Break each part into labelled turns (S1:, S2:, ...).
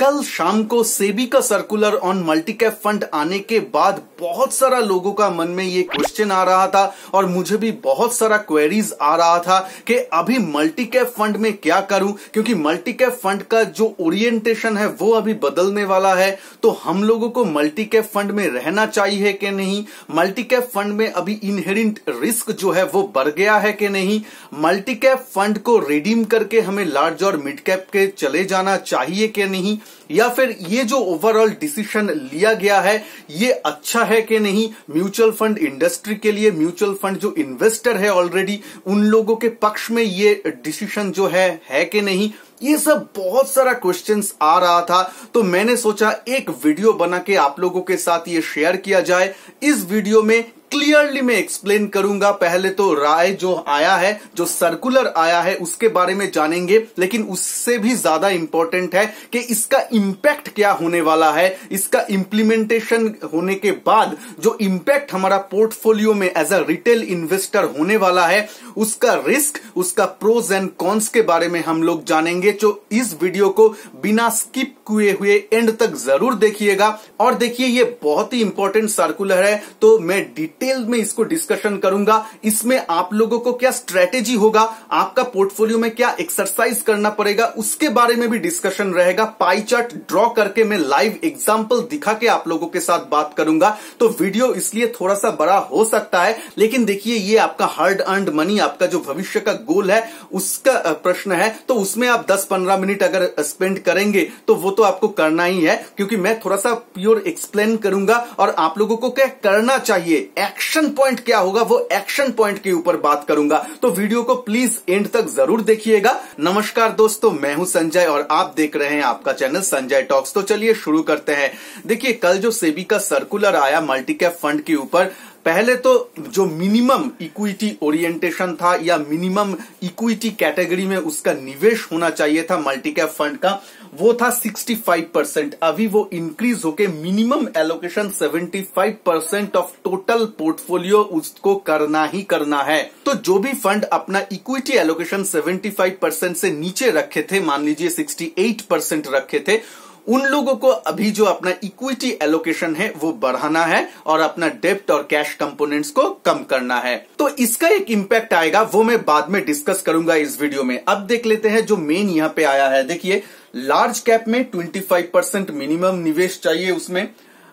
S1: कल शाम को सेबी का circular on multi cap fund आने के बाद बहुत सारा लोगों का मन में ये क्वेश्चन आ रहा था और मुझे भी बहुत सारा क्वेरीज आ रहा था कि अभी मल्टी कैप फंड में क्या करूं, क्योंकि मल्टी कैप फंड का जो ओरिएंटेशन है वो अभी बदलने वाला है। तो हम लोगों को मल्टी कैप फंड में रहना चाहिए कि नहीं, मल्टी कैप फंड में अभी इनहेरेंट रिस्क जो है वो बढ़ गया है कि नहीं, मल्टी कैप फंड को रिडीम करके हमें लार्ज और मिड कैप के चले जाना चाहिए कि नहीं, या फिर ये जो ओवरऑल डिसीजन लिया गया है ये अच्छा है कि नहीं म्यूचुअल फंड इंडस्ट्री के लिए, म्यूचुअल फंड जो इन्वेस्टर है ऑलरेडी उन लोगों के पक्ष में ये डिसीजन जो है कि नहीं। ये सब बहुत सारा क्वेश्चंस आ रहा था, तो मैंने सोचा एक वीडियो बना के आप लोगों के साथ ये शेयर किया जाए। इस वीडियो में क्लियरली मैं एक्सप्लेन करूंगा। पहले तो राय जो आया है, जो सर्कुलर आया है उसके बारे में जानेंगे, लेकिन उससे भी ज्यादा इंपॉर्टेंट है कि इसका इंपैक्ट क्या होने वाला है, इसका इंप्लीमेंटेशन होने के बाद जो इंपैक्ट हमारा पोर्टफोलियो में एज अ रिटेल इन्वेस्टर होने वाला है, उसका रिस्क, उसका प्रोज एंड कॉन्स के बारे में हम लोग जानेंगे। तो इस वीडियो को बिना स्किप किए हुए एंड तक जरूर देखिएगा। और देखिए ये बहुत ही इंपॉर्टेंट सर्कुलर है, तो मैं डिटेल में इसको डिस्कशन करूंगा। इसमें आप लोगों को क्या स्ट्रेटेजी होगा, आपका पोर्टफोलियो में क्या एक्सरसाइज करना पड़ेगा, उसके बारे में भी डिस्कशन रहेगा। पाई चार्ट ड्रॉ करके मैं लाइव एग्जांपल दिखा के आप लोगों के साथ बात करूंगा। तो वीडियो इसलिए थोड़ा सा बड़ा हो सकता है, लेकिन देखिए ये आपका हार्ड अर्न्ड मनी, आपका जो भविष्य का गोल है उसका प्रश्न है, तो उसमें आप 10-15 मिनट अगर स्पेंड करेंगे तो वो तो आपको करना ही है, क्योंकि मैं थोड़ा सा प्योर एक्सप्लेन करूंगा और आप लोगों को क्या करना चाहिए, एक्शन पॉइंट क्या होगा वो एक्शन पॉइंट के ऊपर बात करूंगा। तो वीडियो को प्लीज एंड तक जरूर देखिएगा। नमस्कार दोस्तों, मैं हूं संजय और आप देख रहे हैं आपका चैनल संजय टॉक्स। तो चलिए शुरू करते हैं। देखिए कल जो सेबी का सर्कुलर आया मल्टी कैप फंड के ऊपर, पहले तो जो मिनिमम इक्विटी ओरिएंटेशन था या मिनिमम इक्विटी कैटेगरी में उसका निवेश होना चाहिए था मल्टी कैप फंड का, वो था 65%। अभी वो इंक्रीज होके minimum allocation 75% of total portfolio उसको करना ही करना है। तो जो भी फंड अपना इक्विटी एलोकेशन 75% से नीचे रखे थे, मान लीजिए 68% रखे थे, उन लोगों को अभी जो अपना इक्विटी एलोकेशन है वो बढ़ाना है और अपना डेब्ट और कैश कंपोनेंट्स को कम करना है। तो इसका एक इंपैक्ट आएगा, वो मैं बाद में डिस्कस करूंगा इस वीडियो में। अब देख लेते हैं जो मेन यहां पे आया है। देखिए लार्ज कैप में 25% मिनिमम निवेश चाहिए, उसमें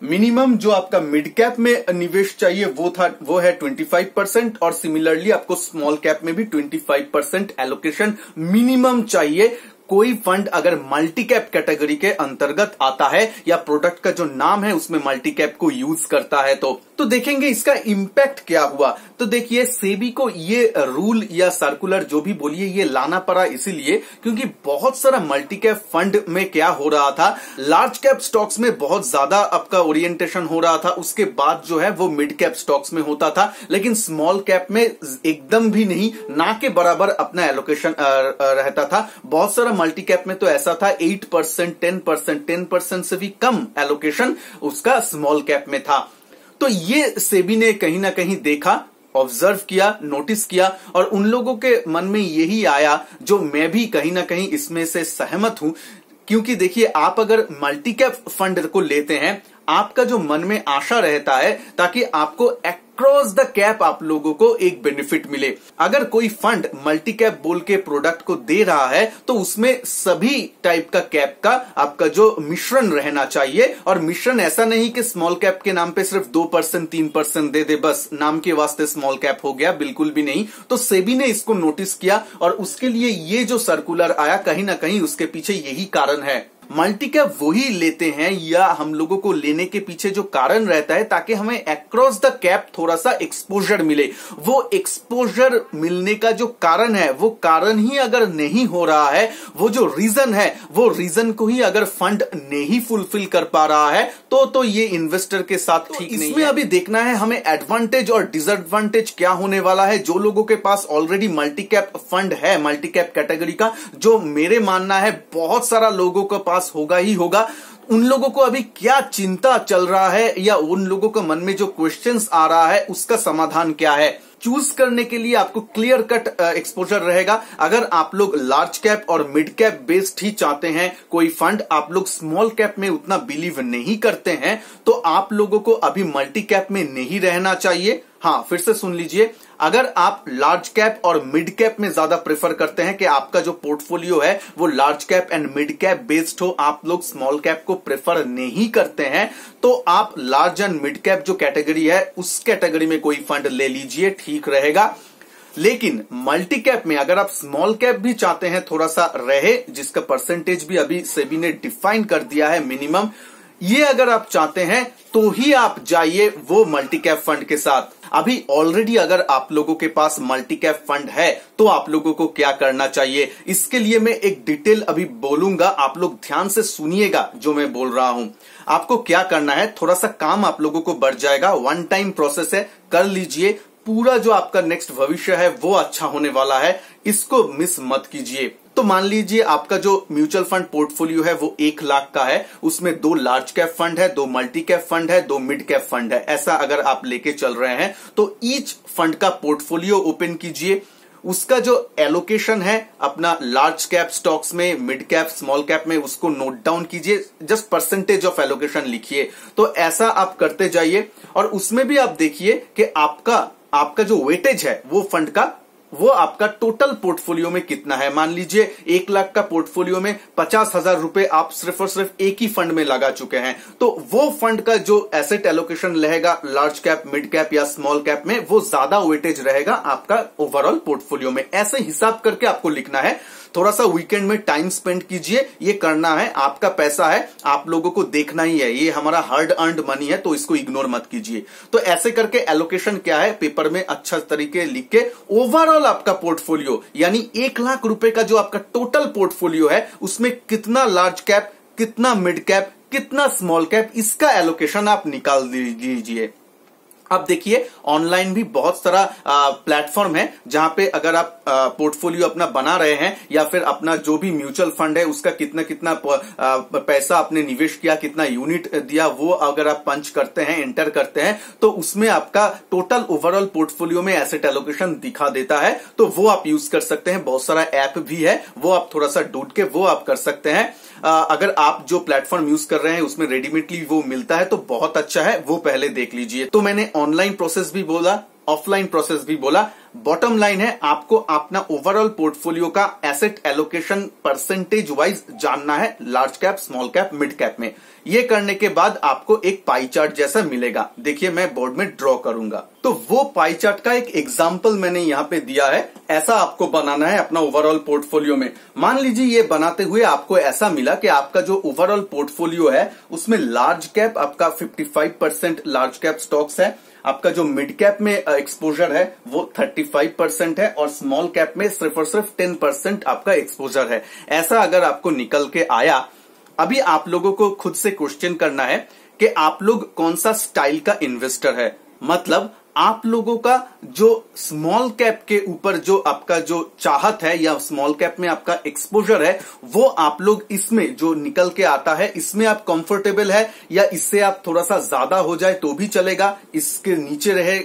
S1: मिनिमम जो आपका मिड कैप में निवेश चाहिए वो है 25%, और सिमिलरली आपको स्मॉल कैप में भी 25% एलोकेशन मिनिमम चाहिए। कोई फंड अगर मल्टी कैप कैटेगरी के अंतर्गत आता है या प्रोडक्ट का जो नाम है उसमें मल्टी कैप को यूज करता है तो देखेंगे इसका इंपैक्ट क्या हुआ। तो देखिए सेबी को ये रूल या सर्कुलर जो भी बोलिए ये लाना पड़ा इसीलिए क्योंकि बहुत सारा मल्टी कैप फंड में क्या हो रहा था, लार्ज कैप स्टॉक्स में बहुत ज्यादा आपका ओरिएंटेशन हो रहा था, उसके बाद जो है वो मिड कैप स्टॉक्स में होता था, लेकिन स्मॉल कैप में एकदम भी नहीं, ना के बराबर अपना एलोकेशन रहता था। बहुत सारा मल्टी कैप में तो ऐसा था 8%, 10% से भी कम एलोकेशन उसका स्मॉल कैप में था। तो ये सेबी ने कहीं ना कहीं देखा, ऑब्जर्व किया, नोटिस किया, और उन लोगों के मन में यही आया, जो मैं भी कहीं ना कहीं इसमें से सहमत हूं। क्योंकि देखिए आप अगर मल्टी कैप फंड को लेते हैं, आपका जो मन में आशा रहता है ताकि आपको क्रॉस द कैप आप लोगों को एक बेनिफिट मिले। अगर कोई फंड मल्टी कैप बोल के प्रोडक्ट को दे रहा है तो उसमें सभी टाइप का कैप का आपका जो मिश्रण रहना चाहिए, और मिश्रण ऐसा नहीं कि स्मॉल कैप के नाम पे सिर्फ 2%, 3% दे दे, बस नाम के वास्ते स्मॉल कैप हो गया, बिल्कुल भी नहीं। तो सेबी ने इसको नोटिस किया और उसके लिए ये जो सर्कुलर आया, कहीं ना कहीं उसके पीछे यही कारण है। मल्टी कैप वही लेते हैं या हम लोगों को लेने के पीछे जो कारण रहता है ताकि हमें अक्रॉस द कैप थोड़ा सा एक्सपोजर मिले। वो एक्सपोजर मिलने का जो कारण है, वो कारण ही अगर नहीं हो रहा है, वो जो रीजन है, वो रीजन को ही अगर फंड नहीं फुलफिल कर पा रहा है तो ये इन्वेस्टर के साथ ठीक नहीं है। इसमें अभी देखना है हमें एडवांटेज और डिसएडवांटेज क्या होने वाला है। जो लोगों के पास ऑलरेडी मल्टी कैप फंड है, मल्टी कैप कैटेगरी का, जो मेरे मानना है बहुत सारा लोगों के पास होगा ही होगा, उन लोगों को अभी क्या चिंता चल रहा है या उन लोगों के मन में जो क्वेश्चंस आ रहा है उसका समाधान क्या है। चूज करने के लिए आपको क्लियर कट एक्सपोजर रहेगा। अगर आप लोग लार्ज कैप और मिड कैप बेस्ड ही चाहते हैं कोई फंड, आप लोग स्मॉल कैप में उतना बिलीव नहीं करते हैं, तो आप लोगों को अभी मल्टी कैप में नहीं रहना चाहिए। हाँ, फिर से सुन लीजिए, अगर आप लार्ज कैप और मिड कैप में ज्यादा प्रेफर करते हैं कि आपका जो पोर्टफोलियो है वो large cap and mid cap based हो, आप लोग स्मॉल कैप को प्रेफर नहीं करते हैं, तो आप लार्ज एंड मिड कैप जो कैटेगरी है उस कैटेगरी में कोई फंड ले लीजिए, ठीक रहेगा। लेकिन मल्टी कैप में अगर आप स्मॉल कैप भी चाहते हैं थोड़ा सा रहे, जिसका परसेंटेज भी अभी सेबी ने डिफाइन कर दिया है मिनिमम, ये अगर आप चाहते हैं तो ही आप जाइए वो मल्टी कैप फंड के साथ। अभी ऑलरेडी अगर आप लोगों के पास मल्टी कैप फंड है तो आप लोगों को क्या करना चाहिए, इसके लिए मैं एक डिटेल अभी बोलूंगा, आप लोग ध्यान से सुनिएगा जो मैं बोल रहा हूं। आपको क्या करना है, थोड़ा सा काम आप लोगों को बढ़ जाएगा, वन टाइम प्रोसेस है, कर लीजिए। पूरा जो आपका नेक्स्ट भविष्य है वो अच्छा होने वाला है, इसको मिस मत कीजिए। तो मान लीजिए आपका जो म्यूचुअल फंड पोर्टफोलियो है वो 1 लाख का है, उसमें 2 लार्ज कैप फंड है, 2 मल्टी कैप फंड है, 2 मिड कैप फंड है। ऐसा अगर आप लेके चल रहे हैं तो ईच फंड का पोर्टफोलियो ओपन कीजिए, उसका जो एलोकेशन है अपना लार्ज कैप स्टॉक्स में, मिड कैप, स्मॉल कैप में, उसको नोट डाउन कीजिए, जस्ट परसेंटेज ऑफ एलोकेशन लिखिए। तो ऐसा आप करते जाइए और उसमें भी आप देखिए कि आपका जो वेटेज है वो फंड का, वो आपका टोटल पोर्टफोलियो में कितना है। मान लीजिए 1 लाख का पोर्टफोलियो में 50,000 रुपए आप सिर्फ और सिर्फ एक ही फंड में लगा चुके हैं, तो वो फंड का जो एसेट एलोकेशन रहेगा लार्ज कैप, मिड कैप या स्मॉल कैप में, वो ज्यादा वेटेज रहेगा आपका ओवरऑल पोर्टफोलियो में। ऐसे हिसाब करके आपको लिखना है। थोड़ा सा वीकेंड में टाइम स्पेंड कीजिए, ये करना है, आपका पैसा है, आप लोगों को देखना ही है, ये हमारा हार्ड अर्न्ड मनी है, तो इसको इग्नोर मत कीजिए। तो ऐसे करके एलोकेशन क्या है पेपर में अच्छा तरीके लिख के ओवरऑल आपका पोर्टफोलियो यानी 1 लाख रुपए का जो आपका टोटल पोर्टफोलियो है उसमें कितना लार्ज कैप, कितना मिड कैप, कितना स्मॉल कैप, इसका एलोकेशन आप निकाल दीजिए। अब देखिए ऑनलाइन भी बहुत सारा प्लेटफॉर्म है जहां पे अगर आप पोर्टफोलियो अपना बना रहे हैं या फिर अपना जो भी म्यूचुअल फंड है उसका कितना कितना पैसा आपने निवेश किया, कितना यूनिट दिया, वो अगर आप पंच करते हैं, एंटर करते हैं, तो उसमें आपका टोटल ओवरऑल पोर्टफोलियो में एसेट एलोकेशन दिखा देता है। तो वो आप यूज कर सकते हैं, बहुत सारा ऐप भी है, वो आप थोड़ा सा ढूंढ के वो आप कर सकते हैं। अगर आप जो प्लेटफॉर्म यूज कर रहे हैं उसमें रेडीमेडली वो मिलता है तो बहुत अच्छा है, वो पहले देख लीजिए। तो मैंने ऑनलाइन प्रोसेस भी बोला, ऑफलाइन प्रोसेस भी बोला। बॉटम लाइन है, आपको अपना ओवरऑल पोर्टफोलियो का एसेट एलोकेशन परसेंटेज वाइज जानना है, large cap, small cap, mid cap में। ये करने के बाद आपको एक पाई चार्ट जैसा मिलेगा। देखिए मैं बोर्ड में ड्रॉ करूंगा, तो वो पाई चार्ट का एक एग्जांपल मैंने यहाँ पे दिया है। ऐसा आपको बनाना है अपना ओवरऑल पोर्टफोलियो में। मान लीजिए ये बनाते हुए आपको ऐसा मिला कि आपका जो ओवरऑल पोर्टफोलियो है उसमें लार्ज कैप आपका 55% लार्ज कैप स्टॉक्स है, आपका जो मिड कैप में एक्सपोजर है वो 35% है और स्मॉल कैप में सिर्फ और सिर्फ 10% आपका एक्सपोजर है। ऐसा अगर आपको निकल के आया, अभी आप लोगों को खुद से क्वेश्चन करना है कि आप लोग कौन सा स्टाइल का इन्वेस्टर है। मतलब आप लोगों का जो स्मॉल कैप के ऊपर जो आपका जो चाहत है या स्मॉल कैप में आपका एक्सपोजर है, वो आप लोग इसमें जो निकल के आता है इसमें आप कंफर्टेबल है, या इससे आप थोड़ा सा ज्यादा हो जाए तो भी चलेगा, इसके नीचे रहे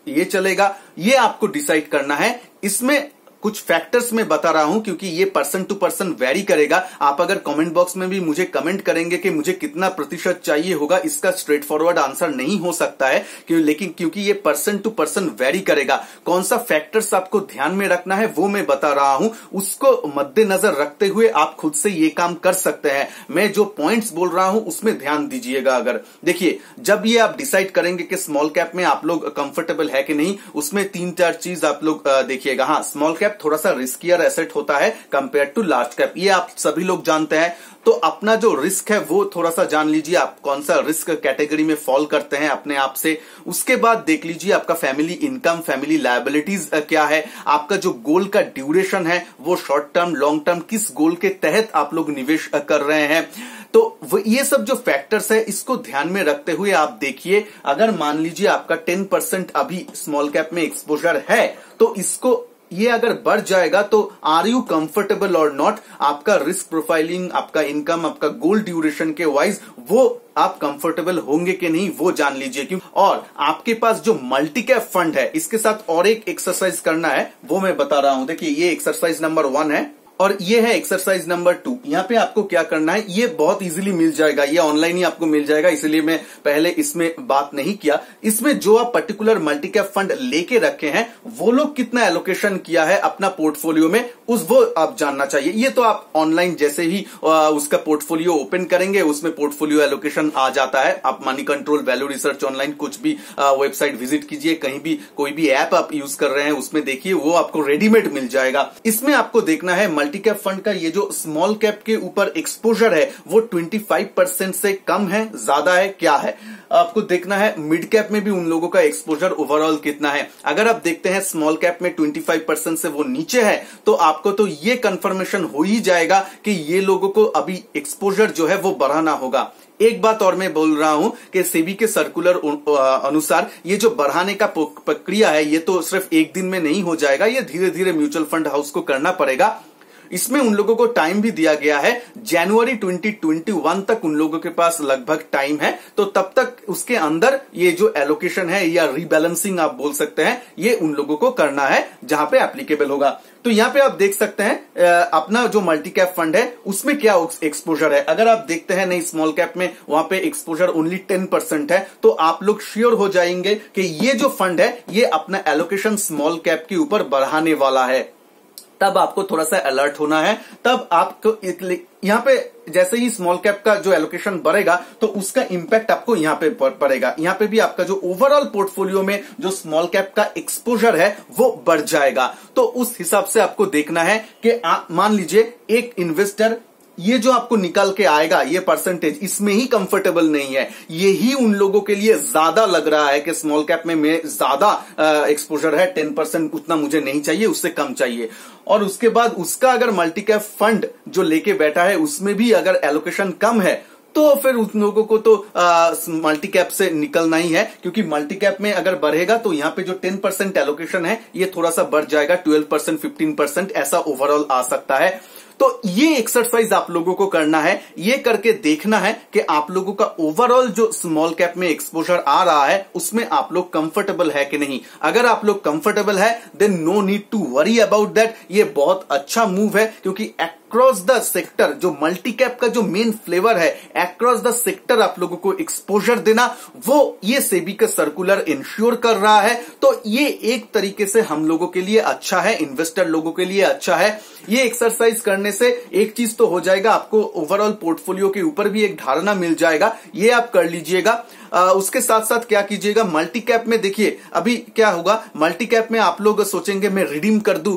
S1: ये चलेगा, ये आपको डिसाइड करना है। इसमें कुछ फैक्टर्स मैं बता रहा हूं क्योंकि ये पर्सन टू पर्सन वेरी करेगा। आप अगर कमेंट बॉक्स में भी मुझे कमेंट करेंगे कि मुझे कितना प्रतिशत चाहिए होगा, इसका स्ट्रेट फॉरवर्ड आंसर नहीं हो सकता है, लेकिन क्योंकि ये पर्सन टू पर्सन वेरी करेगा। कौन सा फैक्टर्स आपको ध्यान में रखना है वो मैं बता रहा हूं, उसको मद्देनजर रखते हुए आप खुद से ये काम कर सकते हैं। मैं जो पॉइंट्स बोल रहा हूं उसमें ध्यान दीजिएगा। अगर देखिए जब ये आप डिसाइड करेंगे कि स्मॉल कैप में आप लोग कंफर्टेबल है कि नहीं, उसमें 3-4 चीज आप लोग देखिएगा। हाँ, स्मॉल कैप थोड़ा सा रिस्कियर एसेट होता है कंपेयर टू लार्ज कैप, ये आप सभी लोग जानते हैं। तो अपना जो रिस्क है वो थोड़ा सा जान लीजिए, आप कौन सा रिस्क कैटेगरी में फॉल करते हैं अपने आप से। उसके बाद देख लीजिए आपका फैमिली इनकम, फैमिली लायबिलिटीज क्या है, आपका जो गोल का ड्यूरेशन है वो शॉर्ट टर्म, लॉन्ग टर्म, किस गोल के तहत आप लोग निवेश कर रहे हैं। तो ये सब जो फैक्टर्स है इसको ध्यान में रखते हुए आप देखिए। अगर मान लीजिए आपका 10% अभी स्मॉल कैप में एक्सपोजर है तो इसको ये अगर बढ़ जाएगा तो आर यू कंफर्टेबल और नॉट, आपका रिस्क प्रोफाइलिंग, आपका इनकम, आपका गोल ड्यूरेशन के वाइज वो आप कंफर्टेबल होंगे कि नहीं वो जान लीजिए। क्यों, और आपके पास जो मल्टी कैप फंड है इसके साथ और एक एक्सरसाइज करना है, वो मैं बता रहा हूं। देखिए ये एक्सरसाइज नंबर 1 है और ये है एक्सरसाइज नंबर 2। यहाँ पे आपको क्या करना है, ये बहुत इजीली मिल जाएगा, ये ऑनलाइन ही आपको मिल जाएगा, इसलिए मैं पहले इसमें बात नहीं किया। इसमें जो आप पर्टिकुलर मल्टी कैप फंड लेके रखे हैं वो लोग कितना एलोकेशन किया है अपना पोर्टफोलियो में, वो आप जानना चाहिए। ये तो आप ऑनलाइन जैसे ही उसका पोर्टफोलियो ओपन करेंगे उसमें पोर्टफोलियो एलोकेशन आ जाता है। आप money control, value research, online कुछ भी वेबसाइट विजिट कीजिए, कहीं भी कोई भी ऐप आप यूज कर रहे हैं उसमें देखिए, वो आपको रेडीमेड मिल जाएगा। इसमें आपको देखना है मल्टी कैप फंड का ये जो स्मॉल कैप के ऊपर एक्सपोजर है वो 25% से कम है, ज्यादा है, क्या है आपको देखना है। मिड कैप में भी उन लोगों का एक्सपोजर ओवरऑल कितना है। अगर आप देखते हैं स्मॉल कैप में 25% से वो नीचे है तो आपको तो ये कंफर्मेशन हो ही जाएगा कि ये लोगों को अभी एक्सपोजर जो है वो बढ़ाना होगा। एक बात और मैं बोल रहा हूं कि सेबी के सर्कुलर अनुसार ये जो बढ़ाने का प्रक्रिया है ये तो सिर्फ एक दिन में नहीं हो जाएगा, ये धीरे धीरे म्यूचुअल फंड हाउस को करना पड़ेगा। इसमें उन लोगों को टाइम भी दिया गया है, जनवरी 2021 तक उन लोगों के पास लगभग टाइम है, तो तब तक उसके अंदर ये जो एलोकेशन है या रीबैलेंसिंग आप बोल सकते हैं ये उन लोगों को करना है जहां पे एप्लीकेबल होगा। तो यहां पे आप देख सकते हैं अपना जो मल्टी कैप फंड है उसमें क्या एक्सपोजर है। अगर आप देखते हैं नहीं स्मॉल कैप में वहां पे एक्सपोजर ओनली 10% है, तो आप लोग श्योर हो जाएंगे कि ये जो फंड है ये अपना एलोकेशन स्मॉल कैप के ऊपर बढ़ाने वाला है। तब आपको थोड़ा सा अलर्ट होना है, तब आपको यहां पे जैसे ही स्मॉल कैप का जो एलोकेशन बढ़ेगा तो उसका इंपैक्ट आपको यहां पे पड़ेगा। यहां पे भी आपका जो ओवरऑल पोर्टफोलियो में जो स्मॉल कैप का एक्सपोजर है वो बढ़ जाएगा। तो उस हिसाब से आपको देखना है कि मान लीजिए एक इन्वेस्टर ये जो आपको निकल के आएगा ये परसेंटेज इसमें ही कंफर्टेबल नहीं है, यही उन लोगों के लिए ज्यादा लग रहा है कि स्मॉल कैप में ज्यादा एक्सपोजर है, 10% उतना मुझे नहीं चाहिए, उससे कम चाहिए। और उसके बाद उसका अगर मल्टी कैप फंड जो लेके बैठा है उसमें भी अगर एलोकेशन कम है तो फिर उन लोगों को तो मल्टी कैप से निकलना ही है, क्योंकि मल्टी कैप में अगर बढ़ेगा तो यहाँ पे जो 10% एलोकेशन है ये थोड़ा सा बढ़ जाएगा, 12%, 15% ऐसा ओवरऑल आ सकता है। तो ये एक्सरसाइज आप लोगों को करना है, ये करके देखना है कि आप लोगों का ओवरऑल जो स्मॉल कैप में एक्सपोजर आ रहा है उसमें आप लोग कंफर्टेबल है कि नहीं। अगर आप लोग कंफर्टेबल है then no need to worry about that. ये बहुत अच्छा मूव है, क्योंकि अक्रॉस द सेक्टर जो मल्टी कैप का जो मेन फ्लेवर है, अक्रॉस द सेक्टर आप लोगों को एक्सपोजर देना, वो ये सेबी का सर्कुलर इंश्योर कर रहा है। तो ये एक तरीके से हम लोगों के लिए अच्छा है, इन्वेस्टर लोगों के लिए अच्छा है। ये एक्सरसाइज करने से एक चीज तो हो जाएगा, आपको ओवरऑल पोर्टफोलियो के ऊपर भी एक धारणा मिल जाएगा, ये आप कर लीजिएगा। उसके साथ साथ क्या कीजिएगा, मल्टी कैप में देखिए अभी क्या होगा, मल्टी कैप में आप लोग सोचेंगे मैं रिडीम कर दूं,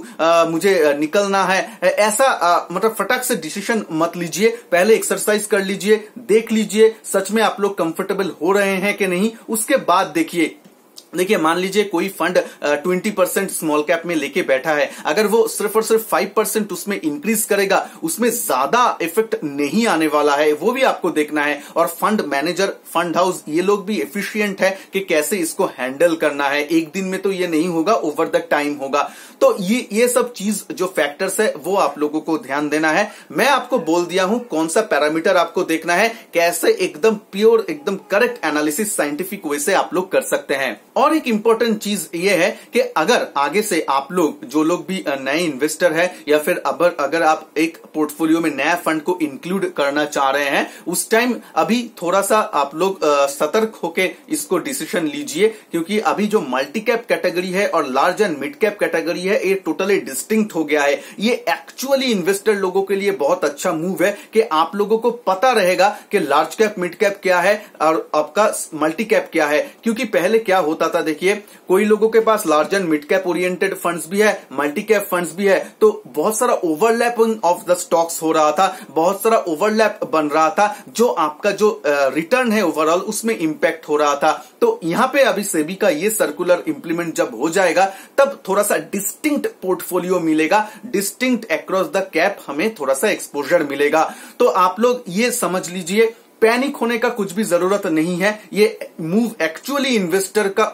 S1: मुझे निकलना है, ऐसा मतलब फटाक से डिसीजन मत लीजिए, पहले एक्सरसाइज कर लीजिए, देख लीजिए सच में आप लोग कंफर्टेबल हो रहे हैं कि नहीं, उसके बाद देखिए मान लीजिए कोई फंड 20% स्मॉल कैप में लेके बैठा है, अगर वो सिर्फ और सिर्फ 5% उसमें इंक्रीज करेगा, उसमें ज्यादा इफेक्ट नहीं आने वाला है, वो भी आपको देखना है। और फंड मैनेजर, फंड हाउस ये लोग भी एफिशिएंट है कि कैसे इसको हैंडल करना है, एक दिन में तो ये नहीं होगा, ओवर द टाइम होगा। तो ये सब चीज जो फैक्टर्स है वो आप लोगों को ध्यान देना है। मैं आपको बोल दिया हूं कौन सा पैरामीटर आपको देखना है, कैसे एकदम प्योर, एकदम करेक्ट एनालिसिस साइंटिफिक वे से आप लोग कर सकते हैं। और एक इंपॉर्टेंट चीज ये है कि अगर आगे से आप लोग जो लोग भी नए इन्वेस्टर है या फिर अगर आप एक पोर्टफोलियो में नया फंड को इंक्लूड करना चाह रहे हैं, उस टाइम अभी थोड़ा सा आप लोग सतर्क होके इसको डिसीजन लीजिए, क्योंकि अभी जो मल्टी कैप कैटेगरी है और large and mid cap category है ये टोटली डिस्टिंक्ट हो गया है। ये एक्चुअली इन्वेस्टर लोगों के लिए बहुत अच्छा मूव है कि आप लोगों को पता रहेगा कि लार्ज कैप, मिड कैप क्या है और आपका मल्टी कैप क्या है। क्योंकि पहले क्या होता था, देखिए कोई लोगों के पास large and mid cap oriented funds भी है, मल्टी कैप फंड्स भी है, तो बहुत सारा ओवरलैपिंग ऑफ द स्टॉक्स हो रहा था, बहुत सारा ओवरलैप बन रहा था, जो आपका जो रिटर्न है ओवरऑल उसमें इंपैक्ट हो रहा था। तो यहां पे अभी सेबी का ये सर्कुलर इंप्लीमेंट जब हो जाएगा तब थोड़ा सा डिस्टिंक्ट पोर्टफोलियो मिलेगा, डिस्टिंक्ट अक्रॉस द कैप हमें थोड़ा सा एक्सपोजर मिलेगा। तो आप लोग ये समझ लीजिए पैनिक होने का कुछ भी जरूरत नहीं है। ये मूव एक्चुअली इन्वेस्टर का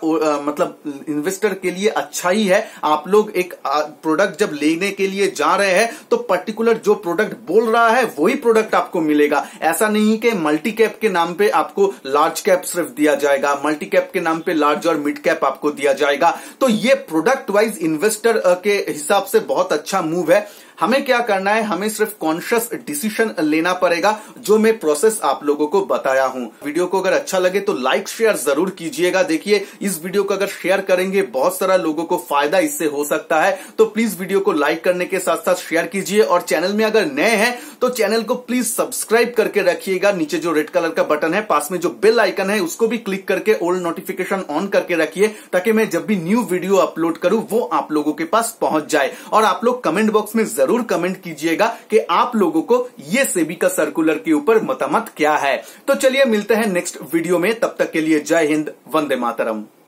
S1: मतलब इन्वेस्टर के लिए अच्छा ही है। आप लोग एक प्रोडक्ट जब लेने के लिए जा रहे हैं तो पर्टिकुलर जो प्रोडक्ट बोल रहा है वही प्रोडक्ट आपको मिलेगा। ऐसा नहीं कि मल्टी कैप के नाम पे आपको लार्ज कैप सिर्फ दिया जाएगा, मल्टी कैप के नाम पे लार्ज और मिड कैप आपको दिया जाएगा। तो ये प्रोडक्ट वाइज इन्वेस्टर के हिसाब से बहुत अच्छा मूव है। हमें क्या करना है, हमें सिर्फ कॉन्शियस डिसीजन लेना पड़ेगा, जो मैं प्रोसेस आप लोगों को बताया हूं। वीडियो को अगर अच्छा लगे तो लाइक शेयर जरूर कीजिएगा। देखिए, इस वीडियो को अगर शेयर करेंगे बहुत सारा लोगों को फायदा इससे हो सकता है, तो प्लीज वीडियो को लाइक करने के साथ साथ शेयर कीजिए। और चैनल में अगर नए हैं तो चैनल को प्लीज सब्सक्राइब करके रखिएगा। नीचे जो रेड कलर का बटन है, पास में जो बेल आइकन है, उसको भी क्लिक करके ऑल नोटिफिकेशन ऑन करके रखिए, ताकि मैं जब भी न्यू वीडियो अपलोड करूं वो आप लोगों के पास पहुंच जाए। और आप लोग कमेंट बॉक्स में जरूर कमेंट कीजिएगा कि आप लोगों को ये सेबी का सर्कुलर के ऊपर मतामत क्या है। तो चलिए मिलते हैं नेक्स्ट वीडियो में, तब तक के लिए जय हिंद, वंदे मातरम।